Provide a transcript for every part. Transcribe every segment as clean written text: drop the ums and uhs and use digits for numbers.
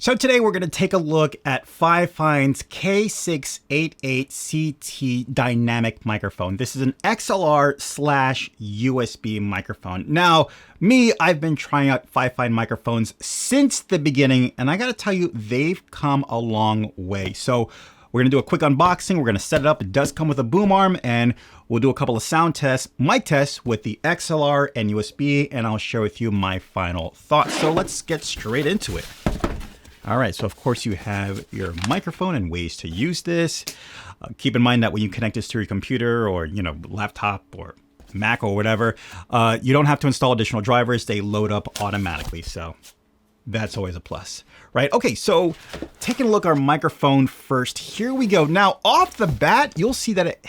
So today we're going to take a look at Fifine's K688CT dynamic microphone. This is an XLR/USB microphone. Now, I've been trying out Fifine microphones since the beginning, and I got to tell you, they've come a long way. So we're going to do a quick unboxing. We're going to set it up. It does come with a boom arm, and we'll do a couple of sound tests, mic tests with the XLR and USB, and I'll share with you my final thoughts. So let's get straight into it. All right, so of course you have your microphone and ways to use this. Keep in mind that when you connect this to your computer or, laptop or Mac or whatever, you don't have to install additional drivers. They load up automatically, so that's always a plus, right? Okay, so taking a look at our microphone first. Here we go. Now, off the bat, you'll see that it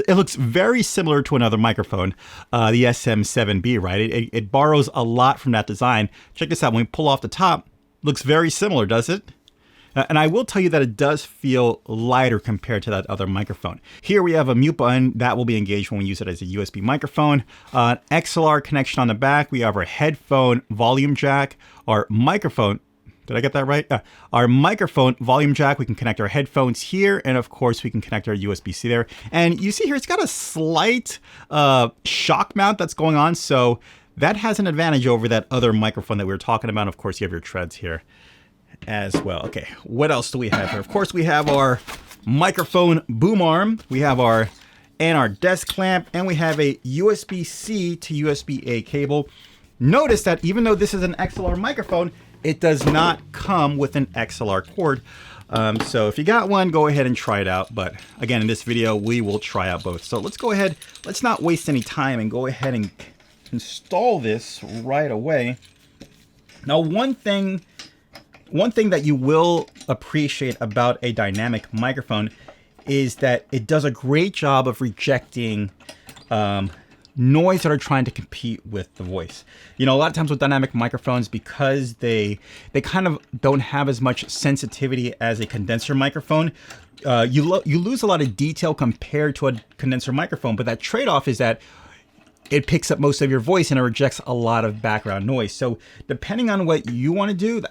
looks very similar to another microphone, the SM7B, right? It borrows a lot from that design. Check this out. When we pull off the top, looks very similar, does it? And I will tell you that it does feel lighter compared to that other microphone. Here we have a mute button that will be engaged when we use it as a USB microphone. XLR connection on the back. We have our headphone volume jack, our microphone. Did I get that right? Our microphone volume jack. We can connect our headphones here, and of course we can connect our USB-C there. And you see here, it's got a slight shock mount that's going on, so that has an advantage over that other microphone that we were talking about. Of course, you have your treads here as well. Okay, what else do we have here? Of course, we have our microphone boom arm. We have our desk clamp, and we have a USB-C to USB-A cable. Notice that even though this is an XLR microphone, it does not come with an XLR cord. So if you got one, go ahead and try it out. But again, in this video, we will try out both. So let's go ahead. Let's not waste any time and go ahead and install this right away. Now, one thing that you will appreciate about a dynamic microphone is that it does a great job of rejecting noise that are trying to compete with the voice. A lot of times with dynamic microphones, because they kind of don't have as much sensitivity as a condenser microphone, you lose a lot of detail compared to a condenser microphone. But that trade-off is that it picks up most of your voice and it rejects a lot of background noise. So depending on what you want to do,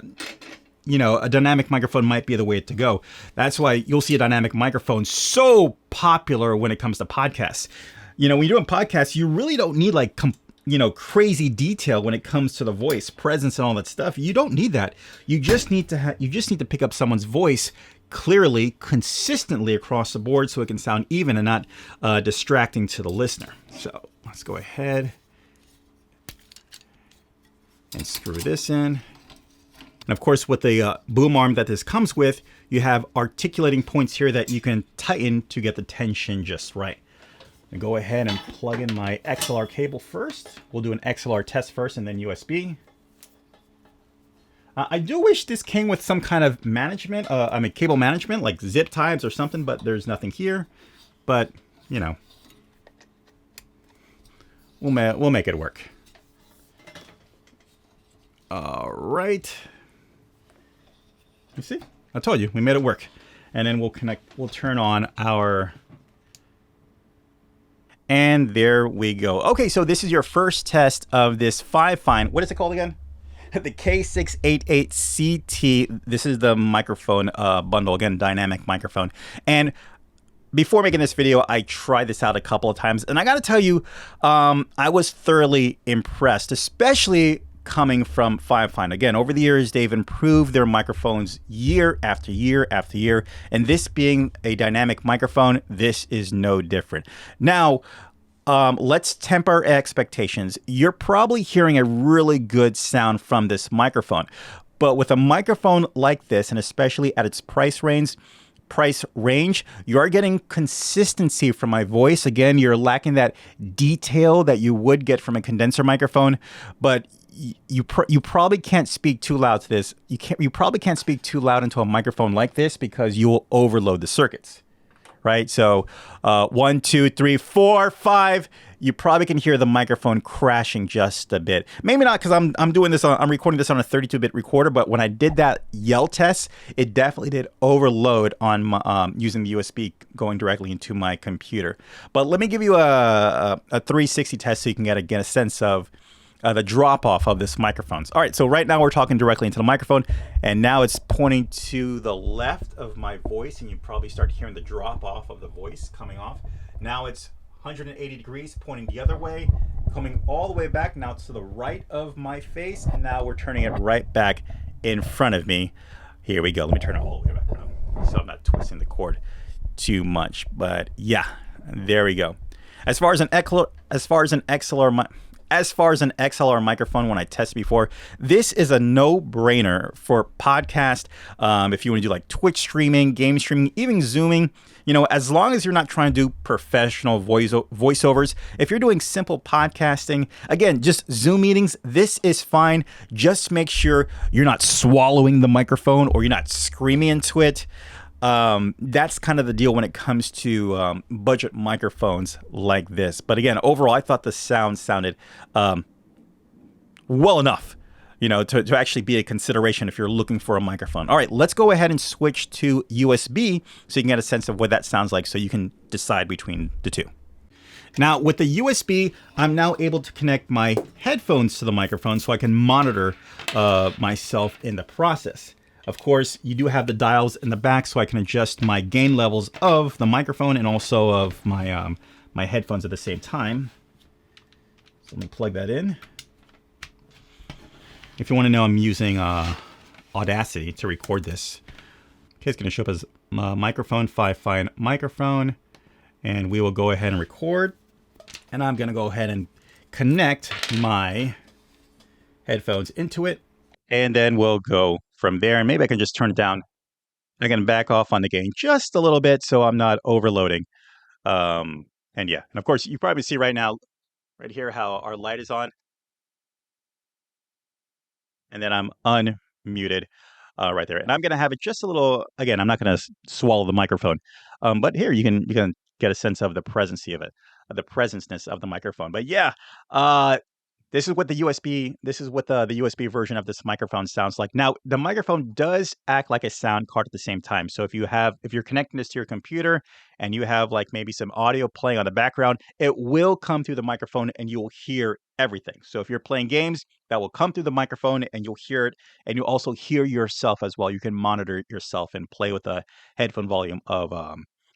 a dynamic microphone might be the way to go. That's why you'll see a dynamic microphone so popular when it comes to podcasts. When you're doing podcasts, you really don't need crazy detail when it comes to the voice, presence, and all that stuff. You don't need that. You just need to pick up someone's voice clearly, consistently across the board, so it can sound even and not distracting to the listener. So let's go ahead and screw this in. And of course, with the boom arm that this comes with, you have articulating points here that you can tighten to get the tension just right. And go ahead and plug in my XLR cable first. We'll do an XLR test first and then USB. I do wish this came with some kind of management, cable management, like zip ties or something, but there's nothing here. But, we'll make it work. All right. You see? I told you, we made it work. And then we'll turn on our... And there we go. Okay, so this is your first test of this Fifine. What is it called again? The K688CT. This is the microphone bundle, again, dynamic microphone. And before making this video, I tried this out a couple of times. And I got to tell you, I was thoroughly impressed, especially coming from Fifine. Again, over the years, they've improved their microphones year after year after year. And this being a dynamic microphone, this is no different. Now, let's temper expectations. You're probably hearing a really good sound from this microphone. But with a microphone like this, and especially at its price range, you are getting consistency from my voice. Again, you're lacking that detail that you would get from a condenser microphone, but you probably can't speak too loud to this. You probably can't speak too loud into a microphone like this because you will overload the circuits, right? So 1, 2, 3, 4, 5. You probably can hear the microphone crashing just a bit. Maybe not because I'm recording this on a 32-bit recorder, but when I did that yell test, it definitely did overload on my, using the USB going directly into my computer. But let me give you a 360 test so you can get a sense of the drop off of this microphone. All right, so right now we're talking directly into the microphone, and now it's pointing to the left of my voice, and you probably start hearing the drop off of the voice coming off. Now it's 180 degrees pointing the other way, coming all the way back. Now it's to the right of my face, and now we're turning it right back in front of me. Here we go. Let me turn it all the way back around so I'm not twisting the cord too much. But yeah, there we go. As far as an XLR microphone, when I tested before, this is a no-brainer for podcast. If you want to do like Twitch streaming, game streaming, even Zooming, as long as you're not trying to do professional voiceovers. If you're doing simple podcasting, again, just Zoom meetings, this is fine. Just make sure you're not swallowing the microphone or you're not screaming into it. That's kind of the deal when it comes to budget microphones like this. But again, overall, I thought the sound sounded well enough, to actually be a consideration if you're looking for a microphone. All right, let's go ahead and switch to USB so you can get a sense of what that sounds like so you can decide between the two. Now, with the USB, I'm now able to connect my headphones to the microphone so I can monitor myself in the process. Of course, you do have the dials in the back so I can adjust my gain levels of the microphone and also of my my headphones at the same time. So let me plug that in. If you want to know, I'm using Audacity to record this. Okay, it's going to show up as microphone, Fifine microphone, and we will go ahead and record. And I'm going to go ahead and connect my headphones into it, and then we'll go from there. And maybe I can just turn it down. I can back off on the gain just a little bit so I'm not overloading. And yeah, and of course you probably see right now, right here, how our light is on. And then I'm unmuted right there. And I'm going to have it just a little, again, I'm not going to swallow the microphone. But here you can get a sense of the presency of it, the presenceness of the microphone. But yeah, this is what the USB version of this microphone sounds like. Now, the microphone does act like a sound card at the same time. So if you're connecting this to your computer and you have like maybe some audio playing on the background, it will come through the microphone and you will hear everything. So if you're playing games, that will come through the microphone and you'll hear it, and you'll also hear yourself as well. You can monitor yourself and play with the headphone volume of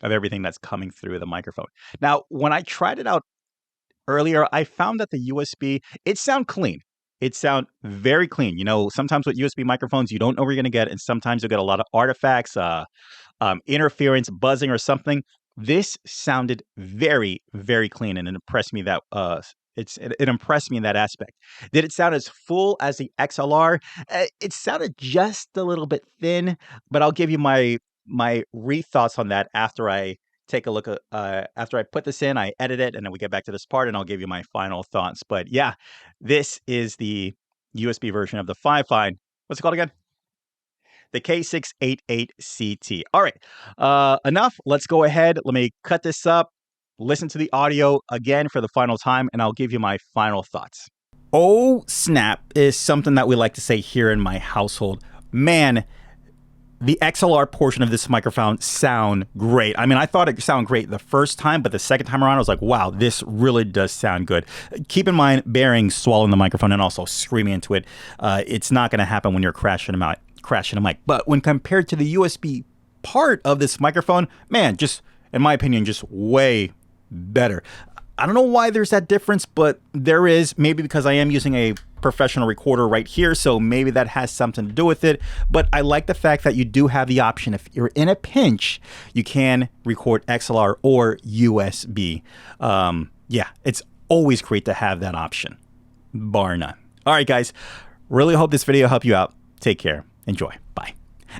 everything that's coming through the microphone. Now, when I tried it out earlier, I found that the USB, it sound clean. It sound very clean. Sometimes with USB microphones, you don't know where you're going to get, and sometimes you'll get a lot of artifacts, interference, buzzing, or something. This sounded very, very clean, and it impressed me that it impressed me in that aspect. Did it sound as full as the XLR? It sounded just a little bit thin, but I'll give you my re-thoughts on that after I take a look at after I put this in, I edit it, and then we get back to this part, and I'll give you my final thoughts. But yeah, this is the USB version of the Fifine. What's it called again? The K688CT. All right, enough. Let's go ahead. Let me cut this up. Listen to the audio again for the final time, and I'll give you my final thoughts. Oh, snap is something that we like to say here in my household. Man, the XLR portion of this microphone sound great. I mean, I thought it sounded great the first time, but the second time around, I was like, wow, this really does sound good. Keep in mind, bearing swallowing the microphone and also screaming into it, it's not going to happen when you're crashing a mic. But when compared to the USB part of this microphone, man, just, in my opinion, just way better. I don't know why there's that difference, but there is, maybe because I am using a professional recorder right here, so maybe that has something to do with it. But I like the fact that you do have the option, if you're in a pinch, you can record XLR or USB. Yeah, it's always great to have that option, bar none. All right, guys, really hope this video helped you out. Take care. Enjoy. Bye.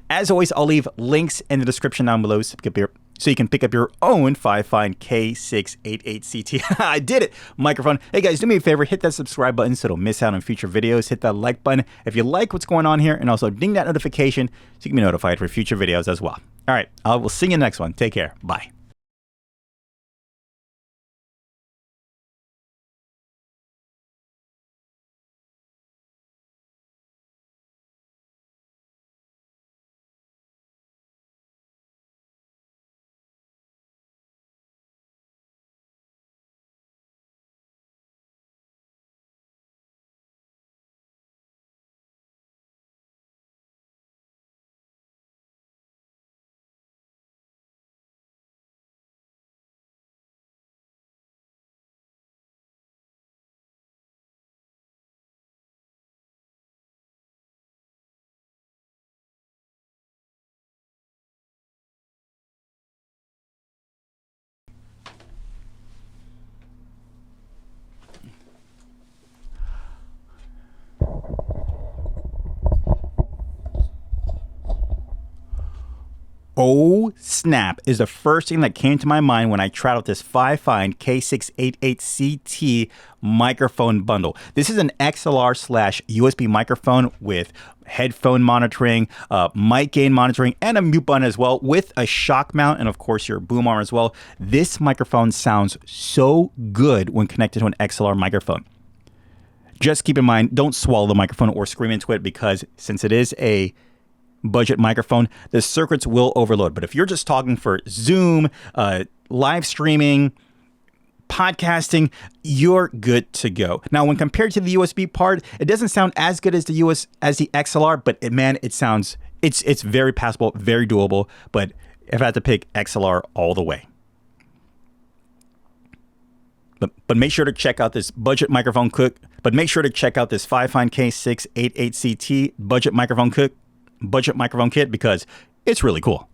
As always, I'll leave links in the description down below so you can pick up your own Fifine K688CT. I did it! Microphone. Hey guys, do me a favor, hit that subscribe button so you don't miss out on future videos. Hit that like button if you like what's going on here, and also ding that notification so you can be notified for future videos as well. All right, I will see you in the next one. Take care. Bye. Oh snap is the first thing that came to my mind when I tried out this Fifine K688CT microphone bundle. This is an XLR/USB microphone with headphone monitoring, mic gain monitoring, and a mute button as well, with a shock mount and of course your boom arm as well. This microphone sounds so good when connected to an XLR microphone. Just keep in mind, don't swallow the microphone or scream into it, because since it is a budget microphone, the circuits will overload. But if you're just talking for Zoom, live streaming, podcasting, you're good to go. Now, when compared to the USB part, it doesn't sound as good as the XLR, but it sounds, it's very passable, very doable. But if I had to pick, XLR all the way. But make sure to check out this budget microphone kit. But make sure to check out this Fifine K688CT budget microphone kit, because it's really cool.